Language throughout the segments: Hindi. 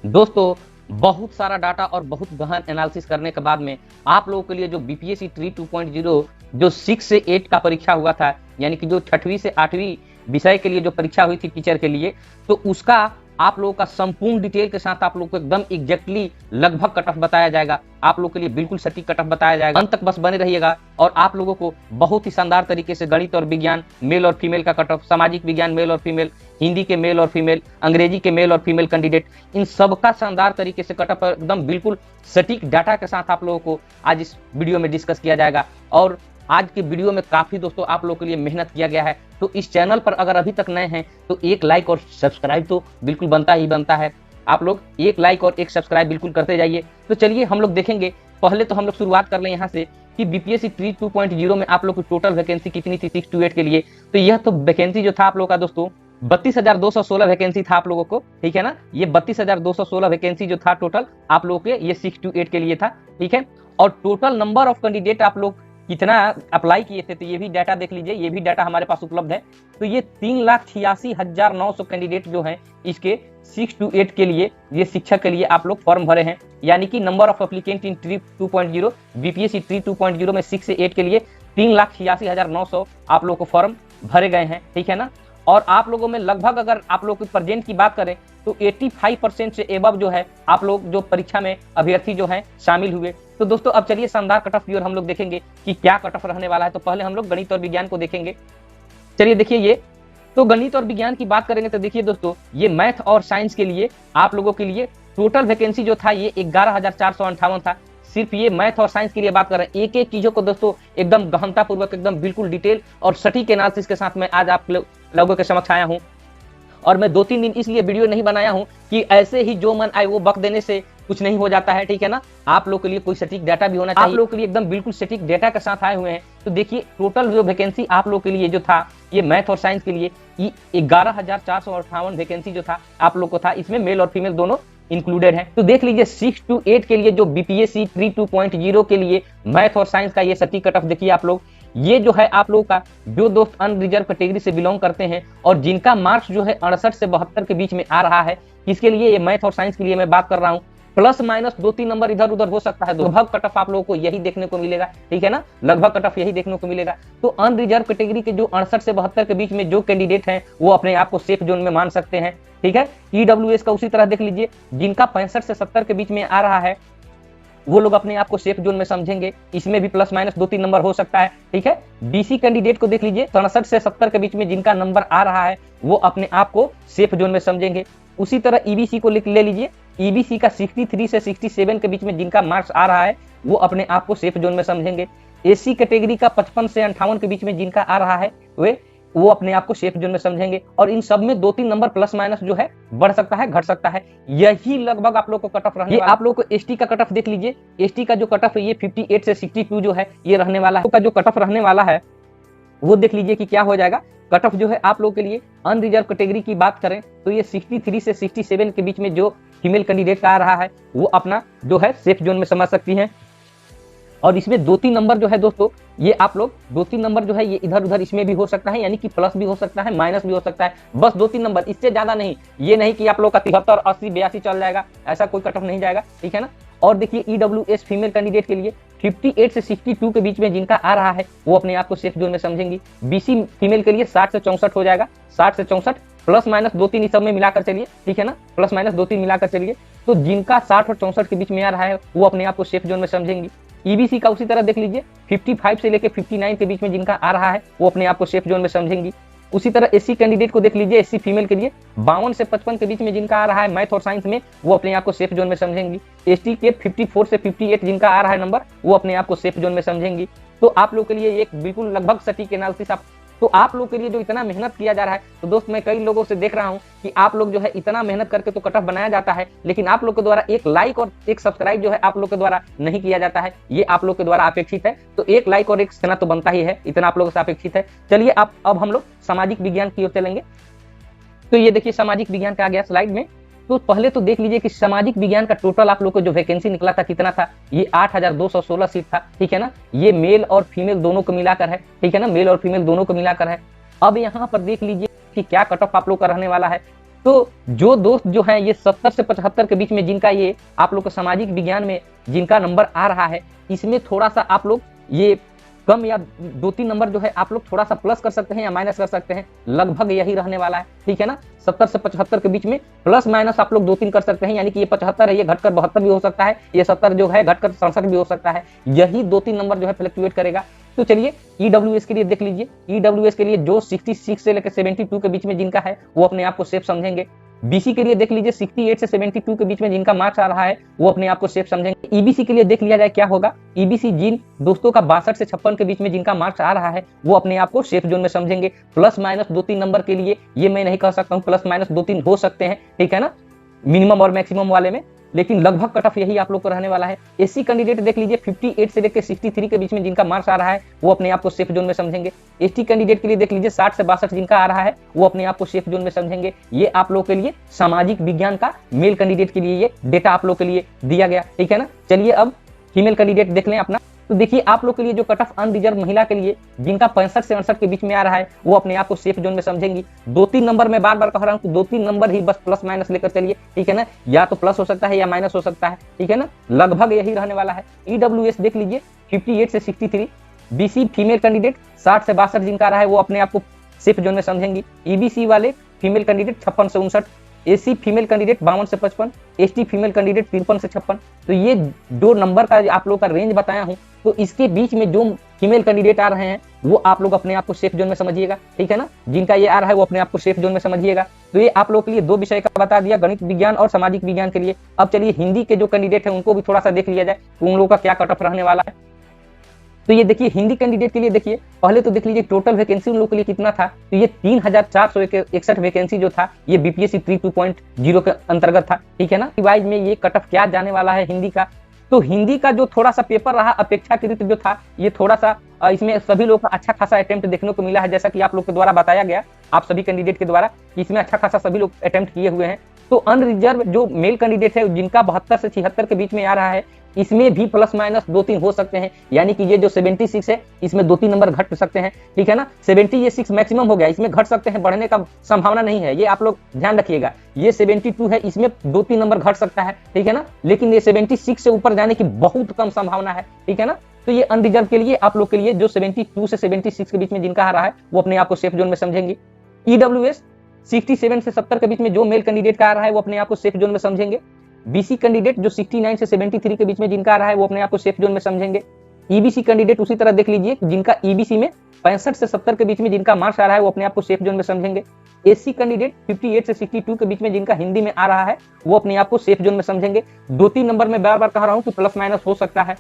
दोस्तों बहुत सारा डाटा और बहुत गहन एनालिसिस करने के बाद में आप लोगों के लिए जो बीपीएससी ट्री 2.0 जो 6 से 8 का परीक्षा हुआ था, यानी कि जो 6वीं से 8वीं विषय के लिए जो परीक्षा हुई थी टीचर के लिए, तो उसका आप लोगों का संपूर्ण डिटेल के साथ आप लोगों को एकदम एग्जैक्टली लगभग कट ऑफ बताया जाएगा। आप लोगों के लिए बिल्कुल सटीक कट ऑफ बताया जाएगा। अंत तक बस बने रहिएगा और आप लोगों को बहुत ही शानदार तरीके से गणित और विज्ञान मेल और फीमेल का कट ऑफ, सामाजिक विज्ञान मेल और फीमेल, हिंदी के मेल और फीमेल, अंग्रेजी के मेल और फीमेल कैंडिडेट, इन सबका शानदार तरीके से कट ऑफ एकदम बिल्कुल सटीक डाटा के साथ आप लोगों को आज इस वीडियो में डिस्कस किया जाएगा। और आज के वीडियो में काफी दोस्तों आप लोगों के लिए मेहनत किया गया है, तो इस चैनल पर अगर अभी तक नए हैं तो एक लाइक और सब्सक्राइब तो बिल्कुल बनता ही बनता है। आप लोग एक लाइक और एक सब्सक्राइब बिल्कुल करते जाइए। तो चलिए हम लोग देखेंगे, पहले तो हम लोग शुरुआत कर लें यहाँ से कि बीपीएससी ट्री 2.0 में आप लोग की टोटल वैकेंसी कितनी थी 6 to 8 के लिए। तो यह तो वैकेंसी जो था आप लोग का दोस्तों 32,216 वैकेंसी था आप लोगों को, ठीक है ना। ये 32,216 वैकेंसी जो था टोटल आप लोगों के ये 6 to 8 के लिए था, ठीक है। और टोटल नंबर ऑफ कैंडिडेट आप लोग कितना अप्लाई किए थे तो ये भी डाटा देख लीजिए, ये भी डाटा हमारे पास उपलब्ध है। तो ये 3,86,900 कैंडिडेट जो हैं इसके 6 to 8 के लिए, ये शिक्षक के लिए आप लोग फॉर्म भरे हैं। यानी कि number of applicant in tree 2.0 BPSC tree 2.0 में 6 से 8 के लिए 3,86,900 आप लोग को फॉर्म भरे गए हैं, ठीक है ना। और आप लोगों में लगभग अगर आप लोग की प्रेजेंट की बात करें तो 85% से एबव जो है आप लोग जो परीक्षा में अभ्यर्थी जो हैं शामिल हुए। तो दोस्तों अब चलिए शानदार कट ऑफ की ओर हम लोग देखेंगे कि क्या कट ऑफ रहने वाला है। तो पहले हम लोग गणित और विज्ञान को देखेंगे। चलिए देखिए, ये तो गणित और विज्ञान की बात करेंगे तो देखिए दोस्तों, ये मैथ और साइंस के लिए आप लोगों के लिए टोटल वैकेंसी जो था ये 11,458 था। सिर्फ ये मैथ और साइंस के लिए बात कर रहे हैं। एक एक चीजों को दोस्तों एकदम गहनता पूर्वक, एकदम बिल्कुल डिटेल और सटीक एनालिसिस के साथ मैं आज आप लोगों के समक्ष आया हूं। और मैं 2-3 दिन इसलिए वीडियो नहीं बनाया हूं कि ऐसे ही जो मन आए वो बक देने से कुछ नहीं हो जाता है, ठीक है ना। आप लोग के लिए कोई सटीक डाटा भी होना चाहिए। आप लोग के लिए एकदम बिल्कुल सटीक डाटा के साथ आए हुए हैं। तो देखिए टोटल जो वैकेंसी आप लोग के लिए जो था ये मैथ और साइंस के लिए 11,458 वैकेंसी जो था आप लोग को था, इसमें मेल और फीमेल दोनों इंक्लूडेड है। तो देख लीजिए 6 to 8 के लिए जो बीपीएससी ट्री 2.0 के लिए मैथ और साइंस का ये सटीक कट ऑफ देखिए आप लोग। ये जो है आप लोगों का जो दोस्त अनरिजर्व कैटेगरी से बिलोंग करते हैं और जिनका मार्क्स जो है 68 से 72 के बीच में आ रहा है, इसके लिए ये मैथ और साइंस के लिए मैं बात कर रहा हूँ। प्लस माइनस 2-3 नंबर इधर उधर हो सकता है, लगभग कट ऑफ आप लोगों को यही देखने को मिलेगा, ठीक है ना। लगभग कट ऑफ यही देखने को मिलेगा। तो अनरिजर्व कैटेगरी के जो 68 से 72 के बीच में जो कैंडिडेट हैं वो अपने आप को सेफ जोन में मान सकते हैं, ठीक है। ईडब्ल्यूएस का उसी तरह देख लीजिए, जिनका 65 से 70 के बीच में आ रहा है वो लोग अपने आप को सेफ जोन में समझेंगे। इसमें भी प्लस माइनस 2-3 नंबर हो सकता है, ठीक है। डीसी कैंडिडेट को देख लीजिए, 67 से 70 के बीच में जिनका नंबर आ रहा है वो अपने आप को सेफ जोन में समझेंगे। उसी तरह ईबीसी को ले लीजिए, ईबीसी का 63 से 67 के बीच में जिनका मार्क्स आ रहा है वो अपने आप को सेफ जोन में समझेंगे। एससी कैटेगरी का 55 से 58 के बीच में जिनका आ रहा है वो अपने आप को सेफ जोन में समझेंगे। और इन सब में 2-3 नंबर प्लस माइनस जो है बढ़ सकता है, घट सकता है। यही लगभग आप लोग को कट ऑफ रहने वाला है। आप लोग को एसटी का कट ऑफ देख लीजिए, एसटी का जो कट ऑफ है ये 58 से 62 जो है ये रहने वाला है। का जो कट ऑफ रहने वाला है वो देख लीजिए कि क्या हो जाएगा। कट ऑफ जो है आप लोग के लिए अनरिजर्व कैटेगरी की बात करें तो ये 63 से 67 के बीच में जो फीमेल कैंडिडेट का आ रहा है वो अपना जो है सेफ जोन में समझ सकती हैं। और इसमें 2-3 नंबर जो है दोस्तों, ये आप लोग 2-3 नंबर जो है ये इधर उधर इसमें भी हो सकता है, यानी कि प्लस भी हो सकता है, माइनस भी हो सकता है। बस 2-3 नंबर, इससे ज्यादा नहीं। ये नहीं कि आप लोग का 73, 80, 82 चल जाएगा, ऐसा कोई कट ऑफ नहीं जाएगा, ठीक है ना। और देखिए ईडब्ल्यूएस फीमेल कैंडिडेट के लिए 58 से 62 के बीच में जिनका आ रहा है वो अपने आप को सेफ जोन में समझेंगी। बीसी फीमेल के लिए 60 से 64 हो जाएगा, 60 से 64 प्लस माइनस 2-3 इस सब में मिलाकर चलिए, ठीक है ना। प्लस माइनस 2-3 मिलाकर चलिए। तो जिनका 60 और 64 के बीच में आ रहा है वो अपने आप को सेफ जोन में समझेंगी। ईबीसी का उसी तरह देख लीजिए, 55 से लेकर 59 के बीच में जिनका आ रहा है वो अपने आप को सेफ जोन में समझेंगी। उसी तरह एससी कैंडिडेट को देख लीजिए, एससी फीमेल के लिए 52 से 55 के बीच में जिनका आ रहा है मैथ और साइंस में वो अपने आप को सेफ जोन में समझेंगी। एसटी के 54 से 58 जिनका आ रहा है नंबर वो अपने आप को सेफ जोन में समझेंगी। तो आप लोग के लिए एक बिल्कुल लगभग सटीक एनालिसिस तो आप लोग के लिए जो इतना मेहनत किया जा रहा है, तो दोस्त मैं कई लोगों से देख रहा हूं कि आप लोग जो है इतना मेहनत करके तो कट ऑफ बनाया जाता है, लेकिन आप लोग के द्वारा एक लाइक और एक सब्सक्राइब जो है आप लोग के द्वारा नहीं किया जाता है। ये आप लोग के द्वारा अपेक्षित है, तो एक लाइक और एक देना तो बनता ही है, इतना आप लोगों से अपेक्षित है। चलिए अब हम लोग सामाजिक विज्ञान की ओर चलेंगे। तो ये देखिए सामाजिक विज्ञान का आ गया स्लाइड में। तो पहले तो देख लीजिए कि सामाजिक विज्ञान का टोटल आप लोग को जो वैकेंसी निकला था कितना था, ये 8,216 सीट था, ठीक है ना। ये मेल और फीमेल दोनों को मिलाकर है, ठीक है ना, मेल और फीमेल दोनों को मिलाकर है। अब यहाँ पर देख लीजिए कि क्या कट ऑफ आप लोग का रहने वाला है। तो जो दोस्त जो है ये 70 से 75 के बीच में जिनका ये आप लोग को सामाजिक विज्ञान में जिनका नंबर आ रहा है, इसमें थोड़ा सा आप लोग ये कम या 2-3 नंबर जो है आप लोग थोड़ा सा प्लस कर सकते हैं या माइनस कर सकते हैं, लगभग यही रहने वाला है, ठीक है ना। 70 से 75 के बीच में प्लस माइनस आप लोग 2-3 कर सकते हैं, यानी कि ये 75 है, ये घटकर 72 भी हो सकता है, ये 70 जो है घटकर 67 भी हो सकता है, यही 2-3 नंबर जो है फ्लक्चुएट करेगा। तो चलिए ईडब्ल्यूएस के लिए देख लीजिए, ईडब्ल्यूएस के लिए जो 66 से लेकर 72 के बीच में जिनका है वो अपने आप को सेफ समझेंगे। बीसी के लिए देख लीजिए 68 से 72 के बीच में जिनका मार्क्स आ रहा है वो अपने आप को सेफ समझेंगे। ईबीसी के लिए देख लिया जाए क्या होगा, ईबीसी जिन दोस्तों का 62 से 56 के बीच में जिनका मार्क्स आ रहा है वो अपने आप को सेफ जोन में समझेंगे। प्लस माइनस 2-3 नंबर के लिए ये मैं नहीं कह सकता हूँ, प्लस माइनस 2-3 हो सकते हैं, ठीक है ना, मिनिमम और मैक्सिमम वाले में, लेकिन लगभग कट ऑफ यही आप लोग को रहने वाला है। एससी कैंडिडेट देख लीजिए 58 से लेकर 63 के बीच में जिनका मार्क्स आ रहा है वो अपने आप को सेफ जोन में समझेंगे। एसटी कैंडिडेट के लिए देख लीजिए 60 से 62 जिनका आ रहा है वो अपने आप को सेफ जोन में समझेंगे। ये आप लोग के लिए सामाजिक विज्ञान का मेल कैंडिडेट के लिए ये डेटा आप लोग के लिए दिया गया, ठीक है ना। चलिए अब फीमेल कैंडिडेट देख लें अपना। तो देखिए आप लोग के लिए जो कट ऑफ अनरिजर्व महिला के लिए जिनका 65 से 68 के बीच में आ रहा है वो अपने आप को सेफ जोन में समझेंगी। 2-3 नंबर में बार बार कह रहा हूं, 2-3 नंबर ही बस प्लस माइनस लेकर चलिए, ठीक है ना, या तो प्लस हो सकता है या माइनस हो सकता है, ठीक है ना, लगभग यही रहने वाला है। ईडब्ल्यूएस देख लीजिए 58 से 63, बीसी फीमेल कैंडिडेट 60 से 62 जिनका रहा है वो अपने आप को सेफ जोन में समझेंगी। ईबीसी वाले फीमेल कैंडिडेट 56 से 59, एसी फीमेल कैंडिडेट 52 से 55, एसटी फीमेल कैंडिडेट 53 से 56। तो ये जो नंबर का आप लोग का रेंज बताया हूं, तो इसके बीच में जो फीमेल कैंडिडेट आ रहे हैं वो आप लोग अपने आप को सेफ जोन में समझिएगा, ठीक है ना, जिनका ये आ रहा है वो अपने आप को सेफ जोन में समझिएगा। तो ये आप लोग के लिए 2 विषय का बता दिया, गणित विज्ञान और सामाजिक विज्ञान के लिए। अब चलिए हिंदी के जो कैंडिडेट है उनको भी थोड़ा सा देख लिया जाए, उन लोगों का क्या कट ऑफ रहने वाला है। तो ये देखिए हिंदी कैंडिडेट के लिए देखिए, पहले तो देख लीजिए टोटल वैकेंसी उन लोगों के लिए कितना था, तो ये 3461 वैकेंसी जो था ये बीपीएससी 3.2.0 के अंतर्गत था, ठीक है ना। वाइज में ये कट ऑफ क्या जाने वाला है हिंदी का, तो हिंदी का जो थोड़ा सा पेपर रहा अपेक्षाकृत जो था ये थोड़ा सा इसमें सभी लोग का अच्छा खासा अटेम्प्ट देखने को मिला है, जैसा कि आप लोग के द्वारा बताया गया, आप सभी कैंडिडेट के द्वारा, इसमें अच्छा खासा सभी लोग अटेम्प्ट किए हुए हैं। तो अनरिजर्व जो मेल कैंडिडेट है जिनका 72 से 76 के बीच में आ रहा है, इसमें भी प्लस माइनस 2-3 हो सकते हैं, यानी कि ये जो 76 है इसमें 2-3 नंबर घट सकते हैं, ठीक है ना। 70 ये 6 मैक्सिमम हो गया, इसमें घट सकते हैं, बढ़ने का संभावना नहीं है, ये आप लोग ध्यान रखिएगा। ये 72 है, इसमें 2-3 नंबर घट सकता है, ठीक है ना, लेकिन ये 76 से ऊपर जाने की बहुत कम संभावना है, ठीक है ना। तो ये अनरिजर्व के लिए आप लोग के लिए जो 72 से 76 के बीच में जिनका आ रहा है वो अपने आप को सेफ जोन में समझेंगे। ईडब्ल्यूएस 67 से 70 के बीच में जो मेल कैंडिडेट का आ रहा है वो अपने आप को सेफ जोन में समझेंगे। बीसी कैंडिडेट जो 69 से 73 के बीच में जिनका आ रहा है वो अपने आप को सेफ जोन में समझेंगे। ईबीसी कैंडिडेट उसी तरह देख लीजिए जिनका ईबीसी में 65 से 70 के बीच में जिनका मार्क्स आ रहा है वो अपने आप को सेफ जोन में समझेंगे। एससी कैंडिडेट 58 से 62 के बीच में जिनका हिंदी में आ रहा है वो अपने आप को सेफ जोन में समझेंगे। 2-3 नंबर में बार बार कह रहा हूं कि प्लस माइनस हो सकता है,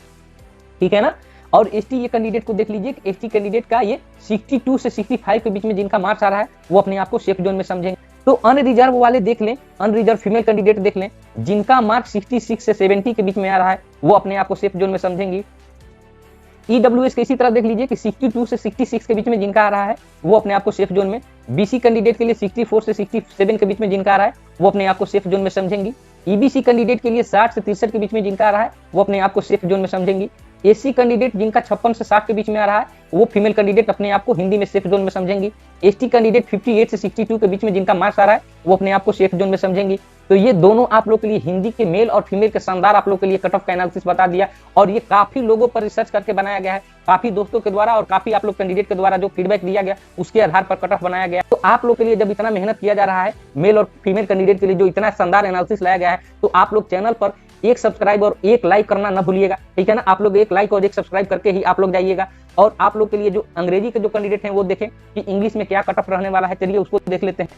ठीक है ना। और एसटी ये कैंडिडेट को देख लीजिए, एसटी कैंडिडेट का ये 62 से 65 के बीच में जिनका मार्क्स आ रहा है वो अपने आप को सेफ जोन में समझेंगे। तो अनरिजर्व वाले देख लें, अनरिजर्व फीमेल कैंडिडेट देख लें जिनका मार्क्स 66 से 70 के बीच में आ रहा है वो अपने आप को सेफ जोन में समझेंगी। ईडब्ल्यूएस के इसी तरह देख लीजिए कि 62 से 66 के बीच में जिनका आ रहा है वो अपने आप को सेफ जोन में। बीसी कैंडिडेट के लिए 64 से 67 के बीच में जिनका आ रहा है वो अपने आप को सेफ जोन में समझेंगी। ईबीसी कैंडिडेट के लिए 60 से 63 के बीच में जिनका आ रहा है वो अपने आप को सेफ जोन में समझेंगी। एससी कैंडिडेट जिनका 56 से 60 के बीच में आ रहा है वो फीमेल कैंडिडेट अपने आप को हिंदी में सेफ जोन में समझेंगी। एसटी कैंडिडेट 58 से 62 के बीच में जिनका मार्क्स आ रहा है वो अपने आप को सेफ जोन में समझेंगी। तो ये दोनों आप लोग के लिए हिंदी के मेल और फीमेल के शानदार आप लोग के लिए कट ऑफ का एनालिसिस बता दिया, और ये काफी लोगों पर रिसर्च करके बनाया गया है, काफी दोस्तों के द्वारा और काफी आप लोग कैंडिडेट के द्वारा जो फीडबैक दिया गया उसके आधार पर कट ऑफ बनाया गया। तो आप लोग के लिए जब इतना मेहनत किया जा रहा है मेल और फीमेल कैंडिडेट के लिए जो इतना शानदार एनालिसिस लाया गया है, तो आप लोग चैनल पर एक सब्सक्राइब और एक लाइक करना ना भूलिएगा, ठीक है ना। आप लोग एक लाइक और एक सब्सक्राइब करके ही आप लोग जाइएगा। और आप लोग के लिए जो अंग्रेजी के जो कैंडिडेट हैं वो देखें कि इंग्लिश में क्या कट ऑफ रहने वाला है, चलिए उसको देख लेते हैं।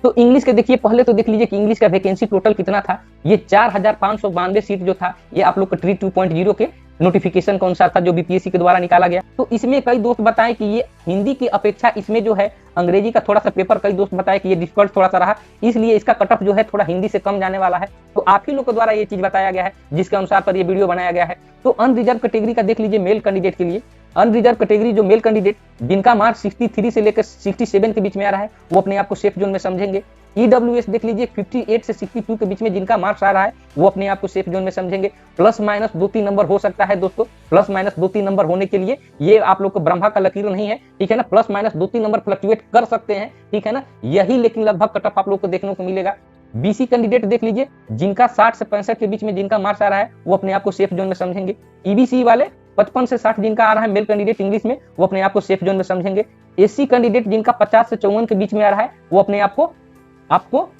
तो इंग्लिश के देखिए, पहले तो देख लीजिए कि इंग्लिश का वैकेंसी टोटल कितना था। ये 4592 सीट जो था ये आप लोग का ट्री 2.0 के नोटिफिकेशन के अनुसार था जो बीपीएससी के द्वारा निकाला गया। तो इसमें कई दोस्त बताए कि ये हिंदी की अपेक्षा इसमें जो है अंग्रेजी का थोड़ा सा पेपर, कई दोस्त बताए कि ये डिफिकल्ट थोड़ा सा रहा, इसलिए इसका कट ऑफ जो है थोड़ा हिंदी से कम जाने वाला है। तो आप ही लोग के द्वारा ये चीज बताया गया है जिसके अनुसार पर ये वीडियो बनाया गया है। तो अनरिजर्व कैटेगरी का देख लीजिए मेल कैंडिडेट के लिए, अनरिजर्व कैटेगरी जो मेल कैंडिडेट जिनका मार्क्स 63 से लेकर 67 के बीच में आ रहा है वो अपने आप को सेफ जोन में समझेंगे। ईडब्ल्यूएस देख लीजिए 58 से 62 के बीच में जिनका मार्क्स आ रहा है वो अपने आप को सेफ जोन में समझेंगे। प्लस माइनस 2-3 नंबर हो सकता है दोस्तों, प्लस माइनस 2-3 नंबर होने के लिए ये आप लोग को ब्रह्मा का लकीर नहीं है, ठीक है ना। प्लस माइनस 2-3 नंबर फ्लक्चुएट कर सकते हैं, ठीक है ना, यही लेकिन लगभग कट ऑफ आप लोग को देखने को मिलेगा। बीसी कैंडिडेट देख लीजिए जिनका 60 से 65 के बीच में जिनका मार्क्स आ रहा है वो अपने आप को सेफ जोन में समझेंगे। ईबीसी वाले 55 से 60 जिनका आ रहा है मेल कैंडिडेट इंग्लिश में वो अपने आप को सेफ जोन में समझेंगे। एससी कैंडिडेट जिनका 50 से 54 के बीच में आ रहा है वो अपने आपको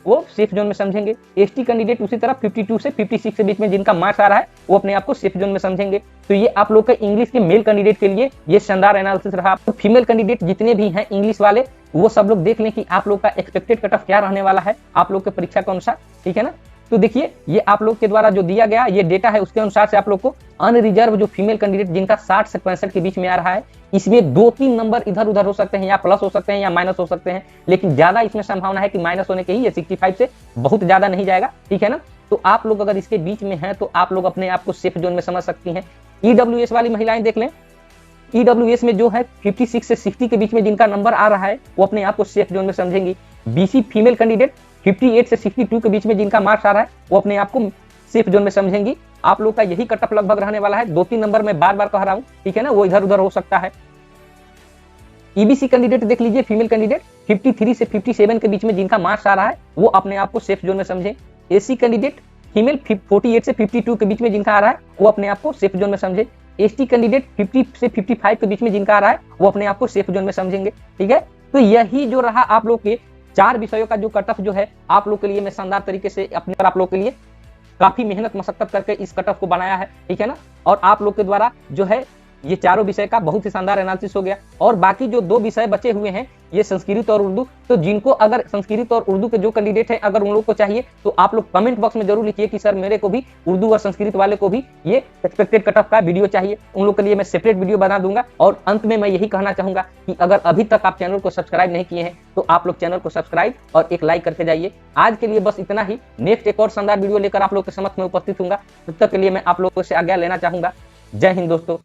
वो सेफ जोन में समझेंगे। एसटी कैंडिडेट उसी तरह 52 से 56 के बीच में जिनका मार्क्स आ रहा है वो अपने आप को सेफ जोन में समझेंगे। तो ये आप लोग का इंग्लिश के मेल कैंडिडेट के लिए ये शानदार एनालिसिस रहा। तो फीमेल कैंडिडेट जितने भी हैं इंग्लिश वाले वो सब लोग देख लें कि आप लोग का एक्सपेक्टेड कट ऑफ क्या रहने वाला है आप लोग के परीक्षा के अनुसार, ठीक है ना। तो देखिए ये आप लोग के द्वारा जो दिया गया ये डेटा है उसके अनुसार से आप लोग को अनरिजर्व जो फीमेल कैंडिडेट जिनका 60 से 65 के बीच में आ रहा है इसमें 2-3 नंबर इधर उधर हो सकते हैं, या प्लस हो सकते हैं या माइनस हो सकते हैं, लेकिन ज्यादा इसमें संभावना है कि माइनस होने के ही, ये 65 से बहुत ज्यादा नहीं जाएगा, ठीक है ना। तो आप लोग अगर इसके बीच में हैं तो आप लोग अपने आप को सेफ जोन में समझ सकती हैं। ईडब्ल्यूएस वाली महिलाएं देख लें, ईडब्ल्यूएस में जो है 56 से 60 के बीच में जिनका नंबर आ रहा है वो अपने आप को सेफ जोन में समझेंगी। बीसी फीमेल कैंडिडेट 58 से 62 के बीच में जिनका मार्क्स आ रहा है वो अपने आप को सेफ जोन में समझेंगी। आप लोग का यही कट ऑफ लगभग रहने वाला है। 2-3 नंबर में बार बार कह रहा हूं, ठीक है ना, वो इधर उधर हो सकता है। ईबीसी कैंडिडेट देख लीजिए फीमेल कैंडिडेट 53 से 57 के बीच में जिनका मार्क्स आ रहा है वो अपने आप को सेफ जोन में समझे। एससी कैंडिडेट फीमेल 48 से 52 के बीच में जिनका आ रहा है वो अपने आप को सेफ जोन में समझे। एसटी कैंडिडेट 50 से 55 के बीच में जिनका आ रहा है वो अपने आप को सेफ जोन में समझेंगे, ठीक है। तो यही जो रहा आप लोग के 4 विषयों का जो कट ऑफ जो है आप लोग के लिए मैं शानदार तरीके से अपने आप लोग के लिए काफी मेहनत मशक्कत करके इस कट ऑफ को बनाया है, ठीक है ना। और आप लोग के द्वारा जो है ये चारों विषय का बहुत ही शानदार एनालिसिस हो गया। और बाकी जो 2 विषय बचे हुए हैं ये संस्कृत और उर्दू, तो जिनको अगर संस्कृत और उर्दू के जो कैंडिडेट हैं अगर उन लोग को चाहिए तो आप लोग कमेंट बॉक्स में जरूर लिखिए कि सर मेरे को भी उर्दू और संस्कृत वाले को भी ये एक्सपेक्टेड कट ऑफ का वीडियो चाहिए। उन लोग के लिए मैं सेपरेट वीडियो बना दूंगा। और अंत में मैं यही कहना चाहूंगा कि अगर अभी तक आप चैनल को सब्सक्राइब नहीं किए हैं तो आप लोग चैनल को सब्सक्राइब और एक लाइक करके जाइए। आज के लिए बस इतना ही। नेक्स्ट एक और शानदार वीडियो लेकर आप लोग के समक्ष में उपस्थित हूंगा। तब तक के लिए मैं आप लोगों से आज्ञा लेना चाहूंगा। जय हिंद दोस्तों।